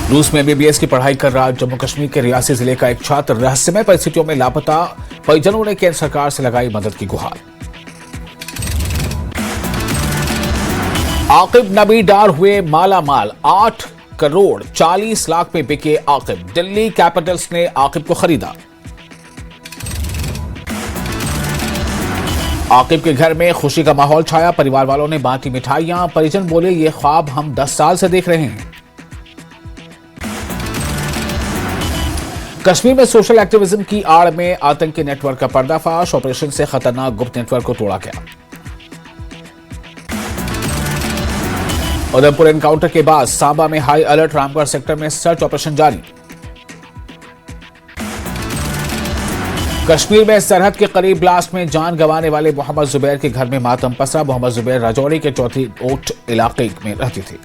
रूस में एमबीबीएस की पढ़ाई कर रहा जम्मू कश्मीर के रियासी जिले का एक छात्र रहस्यमय परिस्थितियों में लापता। परिजनों ने केंद्र सरकार से लगाई मदद की गुहार। आकिब नबी डार हुए माला माल, 8 करोड़ 40 लाख में बिके आकिब। दिल्ली कैपिटल्स ने आकिब को खरीदा। आकिब के घर में खुशी का माहौल छाया। परिवार वालों ने बांटी मिठाइयां। परिजन बोले, ये ख्वाब हम 10 साल से देख रहे हैं। कश्मीर में सोशल एक्टिविज्म की आड़ में आतंकी नेटवर्क का पर्दाफाश। ऑपरेशन से खतरनाक गुप्त नेटवर्क को तोड़ा गया। उधमपुर एनकाउंटर के बाद सांबा में हाई अलर्ट। रामगढ़ सेक्टर में सर्च ऑपरेशन जारी। कश्मीर में सरहद के करीब ब्लास्ट में जान गंवाने वाले मोहम्मद जुबैर के घर में मातम पसरा। मोहम्मद जुबैर राजौरी के चौथी ओट इलाके में रहती थी।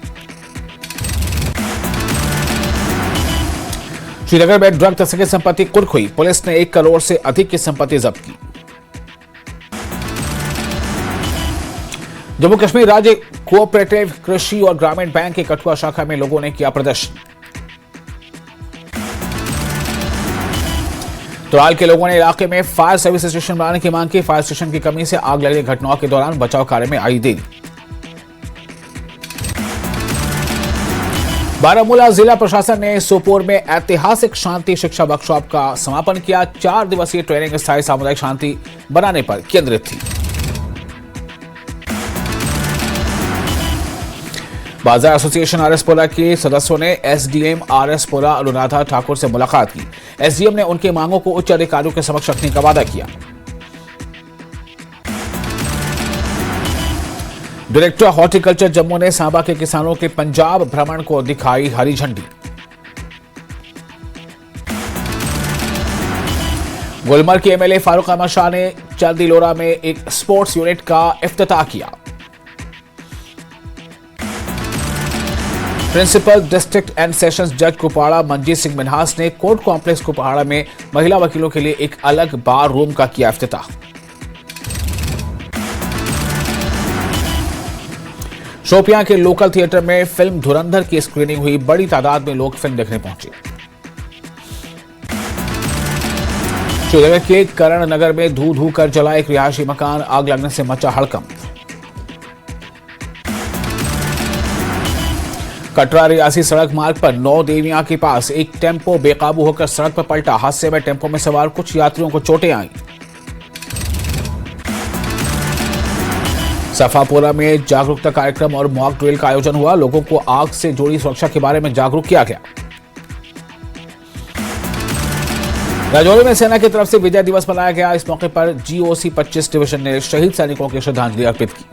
श्रीनगर में ड्रग तस्करी की संपत्ति कुर्क हुई। पुलिस ने 1 करोड़ से अधिक की संपत्ति जब्त की। जम्मू कश्मीर राज्य कोऑपरेटिव कृषि और ग्रामीण बैंक की कठुआ शाखा में लोगों ने किया प्रदर्शन। तुराल के लोगों ने इलाके में फायर सर्विस स्टेशन बनाने की मांग की। फायर स्टेशन की कमी से आग लगने की घटनाओं के दौरान बचाव कार्य में आई देरी। बारामूला जिला प्रशासन ने सोपोर में ऐतिहासिक शांति शिक्षा वर्कशॉप का समापन किया। 4 दिवसीय ट्रेनिंग स्थायी सामुदायिक शांति बनाने पर केंद्रित थी। बाजार एसोसिएशन आरएसपुरा के सदस्यों ने एसडीएम आरएसपुरा अनुराधा ठाकुर से मुलाकात की। एसडीएम ने उनकी मांगों को उच्च अधिकारियों के समक्ष रखने का वादा किया। डायरेक्टर हॉर्टिकल्चर जम्मू ने सांबा के किसानों के पंजाब भ्रमण को दिखाई हरी झंडी। गुलमर्ग के एमएलए फारूक अहमद शाह ने चंदीलोरा में एक स्पोर्ट्स यूनिट का इफ्तिताह किया। प्रिंसिपल डिस्ट्रिक्ट एंड सेशंस जज कुपवाड़ा मंजीत सिंह मिन्हास ने कोर्ट कॉम्प्लेक्स कुपवाड़ा में महिला वकीलों के लिए एक अलग बार रूम का किया इफ्तिताह। शोपियां के लोकल थिएटर में फिल्म धुरंधर की स्क्रीनिंग हुई। बड़ी तादाद में लोग फिल्म देखने पहुंचे। श्रीनगर के करण नगर में धू धू कर जला एक रिहायशी मकान। आग लगने से मचा हड़कंप। कटरा रियासी सड़क मार्ग पर 9 देवियां के पास एक टेम्पो बेकाबू होकर सड़क पर पलटा। हादसे में टेम्पो में सवार कुछ यात्रियों को चोटें आईं। सफापुरा में जागरूकता कार्यक्रम और मॉक ड्रिल का आयोजन हुआ। लोगों को आग से जुड़ी सुरक्षा के बारे में जागरूक किया गया। राजौरी में सेना की तरफ से विजय दिवस मनाया गया। इस मौके पर जीओसी 25 डिवीजन ने शहीद सैनिकों की श्रद्धांजलि अर्पित की।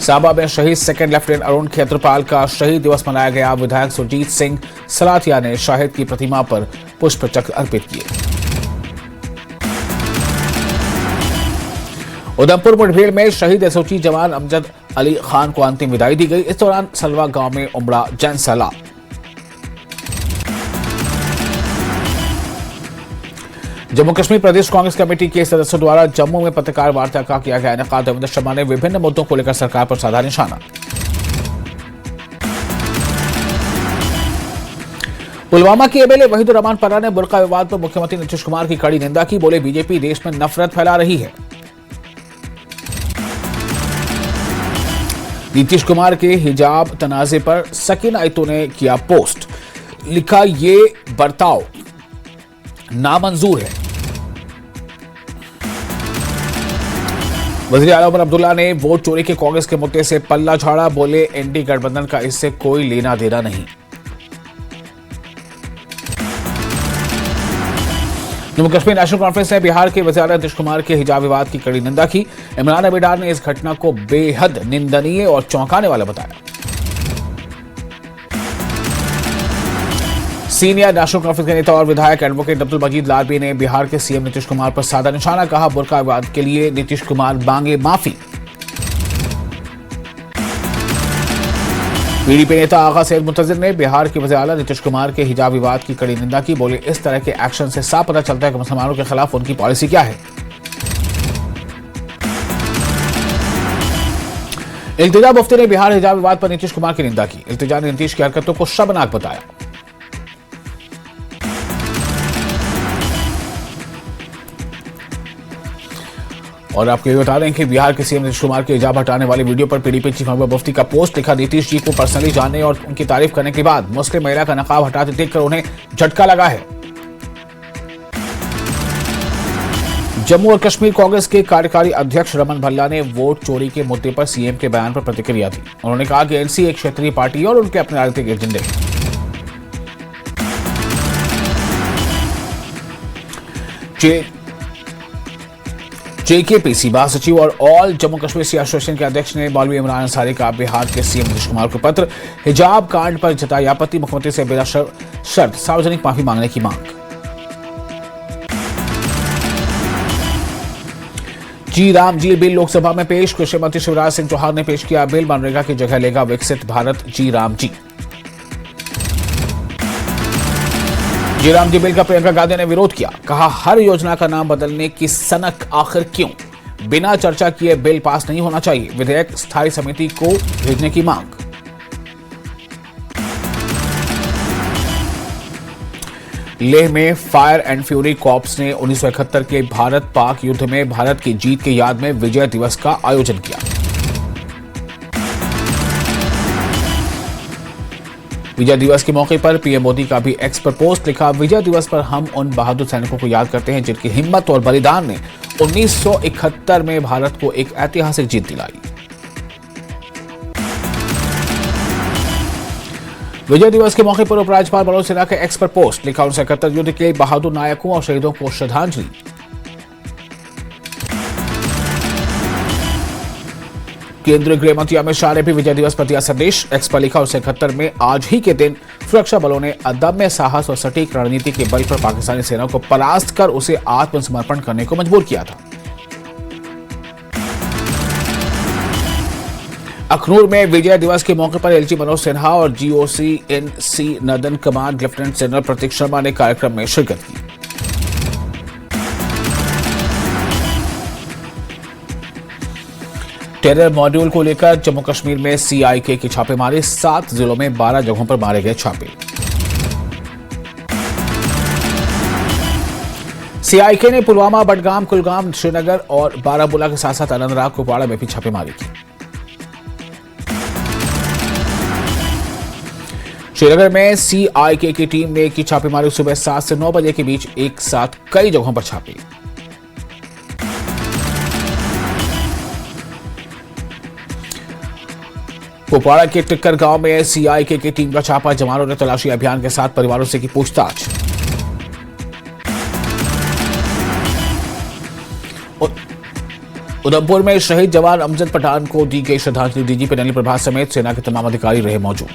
सांबा में शहीद सेकंड लेफ्टिनेंट अरुण खेत्रपाल का शहीद दिवस मनाया गया। विधायक सुरजीत सिंह सलाथिया ने शाहिद की प्रतिमा पर पुष्प चक्र अर्पित किए। उधमपुर मुठभेड़ में शहीद एसओजी जवान अमजद अली खान को अंतिम विदाई दी गई। इस दौरान सलवा गांव में उमड़ा जन सैलाब। जम्मू कश्मीर प्रदेश कांग्रेस कमेटी के सदस्यों द्वारा जम्मू में पत्रकार वार्ता का किया गया इनेकाद। देवेंद्र शर्मा ने विभिन्न मुद्दों को लेकर सरकार पर साधा निशाना। पुलवामा की एमएलए वहीदुर रहमान पन्ना ने बुर्का विवाद पर मुख्यमंत्री नीतीश कुमार की कड़ी निंदा की। बोले, बीजेपी देश में नफरत फैला रही है। नीतीश कुमार के हिजाब तनाजे पर सकीना आयतू ने किया पोस्ट। लिखा, ये बर्ताव नामंजूर है। वज़ीर आला उमर अब्दुल्ला ने वोट चोरी के कांग्रेस के मुद्दे से पल्ला झाड़ा। बोले, एनडी गठबंधन का इससे कोई लेना देना नहीं। जम्मू कश्मीर नेशनल कॉन्फ्रेंस ने बिहार के वज़ीर आला नीतीश कुमार के हिजाब विवाद की कड़ी निंदा की। इमरान नबी डार ने इस घटना को बेहद निंदनीय और चौंकाने वाला बताया। सीनियर नेशनल कांफ्रेंस के नेता और विधायक एडवोकेट अब्दुल मजीद लारबी ने बिहार के सीएम नीतीश कुमार पर साधा निशाना। कहा, बुर्का विवाद के लिए नीतीश कुमार मांगे माफी। पीडीपी नेता आगा सैयद मुंतजिर ने बिहार के वज़ीर आला नीतीश कुमार के हिजाब विवाद की कड़ी निंदा की। बोले, इस तरह के एक्शन से साफ पता चलता है कि मुसलमानों के खिलाफ उनकी पॉलिसी क्या है। इल्तिजा मुफ्ती ने बिहार हिजाब विवाद पर नीतीश कुमार की निंदा की। इल्तिजा ने नीतीश की हरकतों को शर्मनाक बताया। और आपको ये बता दें कि बिहार के सीएम नीतीश कुमार के हिजाब हटाने वाली वीडियो पर पीडीपी चीफ महबूबा मुफ्ती का पोस्ट लिखा। नीतीश जी को पर्सनली जानने और उनकी तारीफ करने के बाद मुस्लिम महिला का नकाब हटाते देखकर उन्हें झटका लगा है। जम्मू और कश्मीर कांग्रेस के कार्यकारी अध्यक्ष रमन भल्ला ने वोट चोरी के मुद्दे पर सीएम के बयान पर प्रतिक्रिया दी। उन्होंने कहा कि एनसी एक क्षेत्रीय पार्टी है और उनके अपने राजनीतिक एजेंडे। जेकेपीसी महासचिव और ऑल जम्मू कश्मीर सियाह एसोसिएशन के अध्यक्ष ने मौलवी इमरान अंसारी का बिहार के सीएम नीतीश कुमार को पत्र। हिजाब कांड पर जताई आपत्ति। मुख्यमंत्री से बिना शर्त सार्वजनिक माफी मांगने की मांग। जी राम जी बिल लोकसभा में पेश। कृषि मंत्री शिवराज सिंह चौहान ने पेश किया बिल। मनरेगा की जगह लेगा विकसित भारत जी राम जी। जी राम जी बिल का प्रियंका गांधी ने विरोध किया। कहा हर योजना का नाम बदलने की सनक आखिर क्यों? बिना चर्चा किए बिल पास नहीं होना चाहिए। विधेयक स्थायी समिति को भेजने की मांग। लेह में फायर एंड फ्यूरी कॉर्प्स ने 1971 के भारत पाक युद्ध में भारत की जीत की याद में विजय दिवस का आयोजन किया। विजय दिवस के मौके पर पीएम मोदी का भी एक्स पर पोस्ट लिखा। विजय दिवस पर हम उन बहादुर सैनिकों को याद करते हैं जिनकी हिम्मत और बलिदान ने 1971 में भारत को एक ऐतिहासिक जीत दिलाई। विजय दिवस के मौके पर उपराज्यपाल मनोज सिन्हा के एक्स पर पोस्ट लिखा। 1971 युद्ध के बहादुर नायकों और शहीदों को श्रद्धांजलि। केंद्रीय गृह मंत्री अमित शाह ने भी विजय दिवस पर दिया संदेश। एक्स पर लिखा। 1971 में आज ही के दिन सुरक्षा बलों ने अदम्य साहस और सटीक रणनीति के बल पर पाकिस्तानी सेना को परास्त कर उसे आत्मसमर्पण करने को मजबूर किया था। अखनूर में विजय दिवस के मौके पर एलजी मनोज सिन्हा और जीओसी-एन-सी नदन कमांड लेफ्टिनेंट जनरल प्रतीक शर्मा ने कार्यक्रम में शिरकत की। टेरर मॉड्यूल को लेकर जम्मू कश्मीर में सीआईके की छापेमारी। 7 जिलों में 12 जगहों पर मारे गए छापे। सीआईके ने पुलवामा, बडगाम, कुलगाम, श्रीनगर और बारामूला के साथ साथ अनंतनाग, कुपवाड़ा में भी छापेमारी की। श्रीनगर में सीआईके की टीम ने की छापेमारी। सुबह 7 से 9 बजे के बीच एक साथ कई जगहों पर छापे। कुपवाड़ा के टिक्कर गांव में सीआईके की टीम का छापा। जवानों ने तलाशी अभियान के साथ परिवारों से की पूछताछ। उधमपुर में शहीद जवान अमजद पठान को दी गई श्रद्धांजलि। डीजीपी अनिल प्रभात समेत सेना के तमाम अधिकारी रहे मौजूद।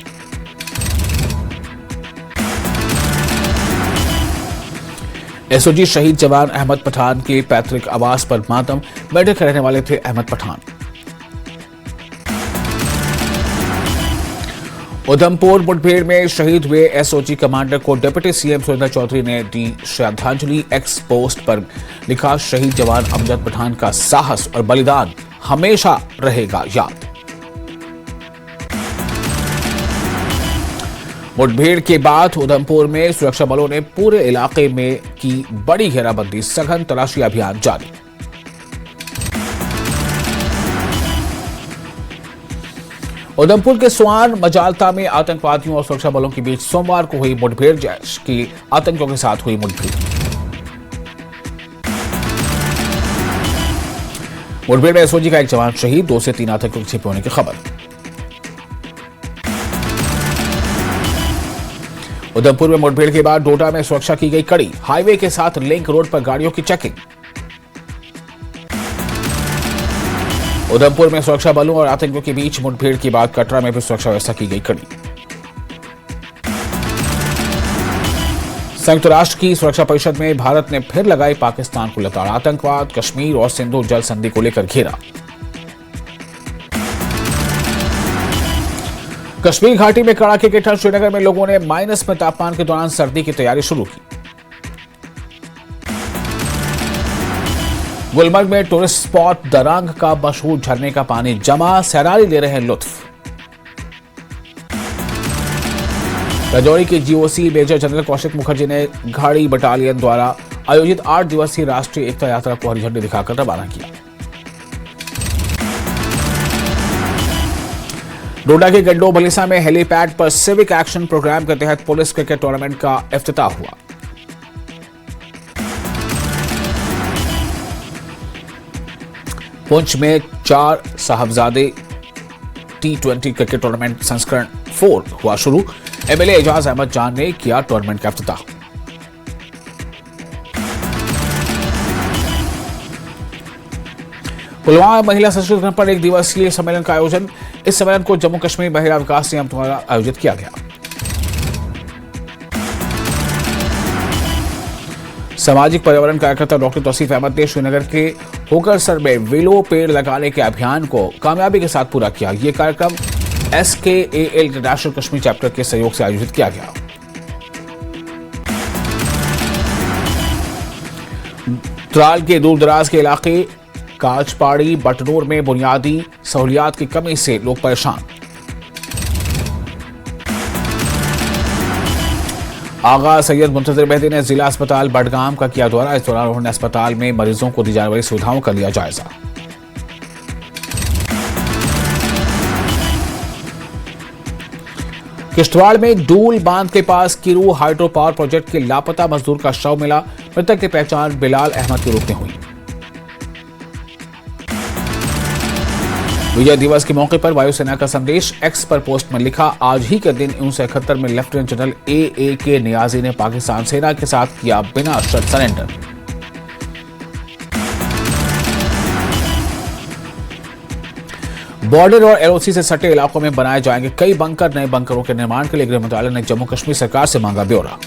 एसओजी शहीद जवान अहमद पठान के पैतृक आवास पर मातम। मेडक के रहने वाले थे अहमद पठान। उधमपुर मुठभेड़ में शहीद हुए एसओजी कमांडर को डिप्टी सीएम सुरेंद्र चौधरी ने दी श्रद्धांजलि। एक्स पोस्ट पर लिखा। शहीद जवान अमजद पठान का साहस और बलिदान हमेशा रहेगा याद। मुठभेड़ के बाद उधमपुर में सुरक्षा बलों ने पूरे इलाके में की बड़ी घेराबंदी। सघन तलाशी अभियान जारी। उधमपुर के स्वान मजालता में आतंकवादियों और सुरक्षा बलों के बीच सोमवार को हुई मुठभेड़। जैश की आतंकियों के साथ हुई मुठभेड़। मुठभेड़ में एसओजी का एक जवान शहीद। 2 से 3 आतंकियों के छिपे होने की खबर। उधमपुर में मुठभेड़ के बाद डोडा में सुरक्षा की गई कड़ी। हाईवे के साथ लिंक रोड पर गाड़ियों की चेकिंग। उधमपुर में सुरक्षा बलों और आतंकियों के बीच मुठभेड़ के बाद कटरा में भी सुरक्षा व्यवस्था की गई कड़ी। संयुक्त राष्ट्र की सुरक्षा परिषद में भारत ने फिर लगाई पाकिस्तान को लताड़। आतंकवाद, कश्मीर और सिंधु जल संधि को लेकर घेरा। कश्मीर घाटी में कड़ाके की ठंड। श्रीनगर में लोगों ने माइनस में तापमान के दौरान सर्दी की तैयारी शुरू की। गुलमर्ग में टूरिस्ट स्पॉट दरांग का मशहूर झरने का पानी जमा, सैलानी ले रहे हैं लुत्फ। राजौरी के GOC major general Kaushik Mukherjee ने घाड़ी बटालियन द्वारा आयोजित 8 दिवसीय राष्ट्रीय एकता यात्रा को हरी झंडी दिखाकर रवाना किया। डोडा के गड्डो बलिसा में हेलीपैड पर सिविक एक्शन प्रोग्राम के तहत पुलिस क्रिकेट टूर्नामेंट का इफ्तिताह हुआ। पुंछ में 4 साहबजादे T20 क्रिकेट टूर्नामेंट संस्करण 4 हुआ शुरू। एमएलए एजाज अहमद जान ने किया टूर्नामेंट का इफ्तिताह। पुलवामा महिला सशक्तिकरण पर 1 दिवसीय सम्मेलन का आयोजन। इस सम्मेलन को जम्मू कश्मीर महिला विकास निगम द्वारा आयोजित किया गया। सामाजिक पर्यावरण कार्यकर्ता डॉक्टर तौसीफ अहमद ने श्रीनगर के होकरसर में विलो पेड़ लगाने के अभियान को कामयाबी के साथ पूरा किया। यह कार्यक्रम SKAL इंटरनेशनल कश्मीर चैप्टर के सहयोग से आयोजित किया गया। त्राल के दूर दराज के इलाके काचपाड़ी बटनूर में बुनियादी सहूलियात की कमी से लोग परेशान। आगा सैयद मुंतजिर मेहदी ने जिला अस्पताल बडगाम का किया दौरा। इस दौरान उन्होंने अस्पताल में मरीजों को दी जाने वाली सुविधाओं का लिया जायजा। किश्तवाड़ में डूल बांध के पास किरू हाइड्रो पावर प्रोजेक्ट के लापता मजदूर का शव मिला। मृतक की पहचान बिलाल अहमद के रूप में हुई। विजय दिवस के मौके पर वायुसेना का संदेश। एक्स पर पोस्ट में लिखा, आज ही के दिन 1971 में लेफ्टिनेंट जनरल AAK नियाजी ने पाकिस्तान सेना के साथ किया बिना शर्त सरेंडर। बॉर्डर और LOC से सटे इलाकों में बनाए जाएंगे कई बंकर। नए बंकरों के निर्माण के लिए गृह मंत्रालय ने जम्मू कश्मीर सरकार से मांगा ब्यौरा।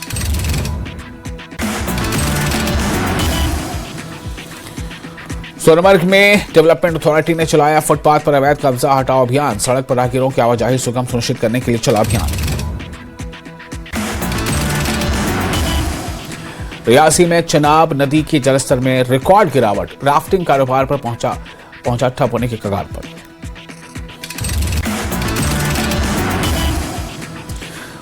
सोनमर्ग में डेवलपमेंट अथॉरिटी ने चलाया फुटपाथ पर अवैध कब्जा हटाओ अभियान। सड़क पर राहगीरों की आवाजाही सुगम सुनिश्चित करने के लिए चला अभियान। रियासी में चनाब नदी के जलस्तर में रिकॉर्ड गिरावट। राफ्टिंग कारोबार पर पहुंचा ठप होने की कगार पर।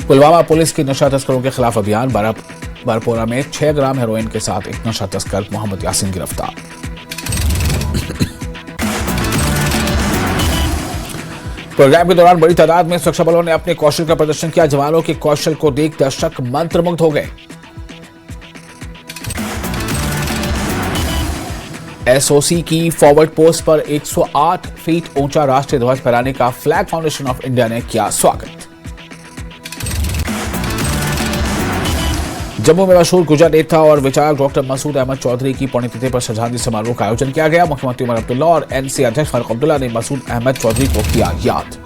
पुलवामा पुलिस की नशा तस्करों के खिलाफ अभियान। बारपोरा में 6 ग्राम हेरोइन के साथ एक नशा तस्कर मोहम्मद यासीन गिरफ्तार। प्रोग्राम के दौरान बड़ी तादाद में सुरक्षा बलों ने अपने कौशल का प्रदर्शन किया। जवानों के कौशल को देख दर्शक मंत्रमुग्ध हो गए। SOC की फॉरवर्ड पोस्ट पर 108 फीट ऊंचा राष्ट्रीय ध्वज फहराने का फ्लैग फाउंडेशन ऑफ इंडिया ने किया स्वागत। जम्मू में मशहूर गुर्जर नेता और विचारक डॉक्टर मसूद अहमद चौधरी की पुण्यतिथि पर श्रद्धांजलि समारोह का आयोजन किया गया। मुख्यमंत्री उमर अब्दुल्ला और NC अध्यक्ष फारूक अब्दुल्ला ने मसूद अहमद चौधरी को किया याद।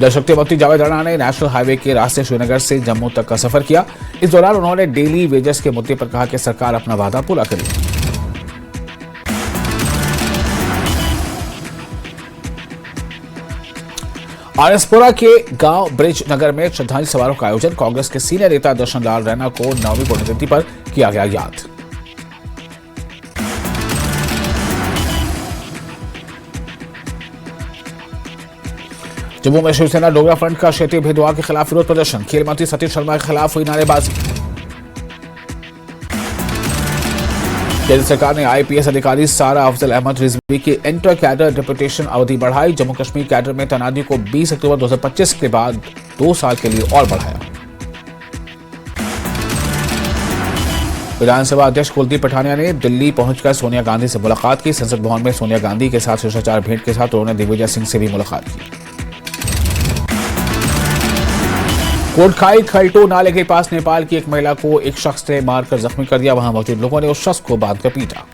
जल शक्ति मंत्री जावेद राणा ने नेशनल हाईवे के रास्ते श्रीनगर से जम्मू तक का सफर किया। इस दौरान उन्होंने डेली वेजेस के मुद्दे पर कहा कि सरकार अपना वादा पूरा करेगी। आरएसपुरा के गांव ब्रिज नगर में श्रद्धांजलि समारोह का आयोजन। कांग्रेस के सीनियर नेता दर्शन लाल रैना को 9वीं पुण्यतिथि पर किया गया याद। जम्मू में शिवसेना डोगरा फ्रंट का क्षेत्रीय भेदभाव के खिलाफ विरोध प्रदर्शन। खेल मंत्री सतीश शर्मा के खिलाफ हुई नारेबाजी। केंद्र सरकार ने IPS अधिकारी सारा अफजल अहमद रिजवी की इंटर कैडर डिप्यूटेशन अवधि बढ़ाई। जम्मू कश्मीर कैडर में तैनाती को 20 अक्टूबर 2025 के बाद 2 साल के लिए और बढ़ाया। विधानसभा अध्यक्ष कुलदीप पठानिया ने दिल्ली पहुंचकर सोनिया गांधी से मुलाकात की। संसद भवन में सोनिया गांधी के साथ शिष्टाचार भेंट के साथ उन्होंने दिग्विजय सिंह से भी मुलाकात की। कोटखाई खलटो नाले के पास नेपाल की एक महिला को एक शख्स ने मारकर जख्मी कर दिया। वहां मौजूद लोगों ने उस शख्स को बांधकर पीटा।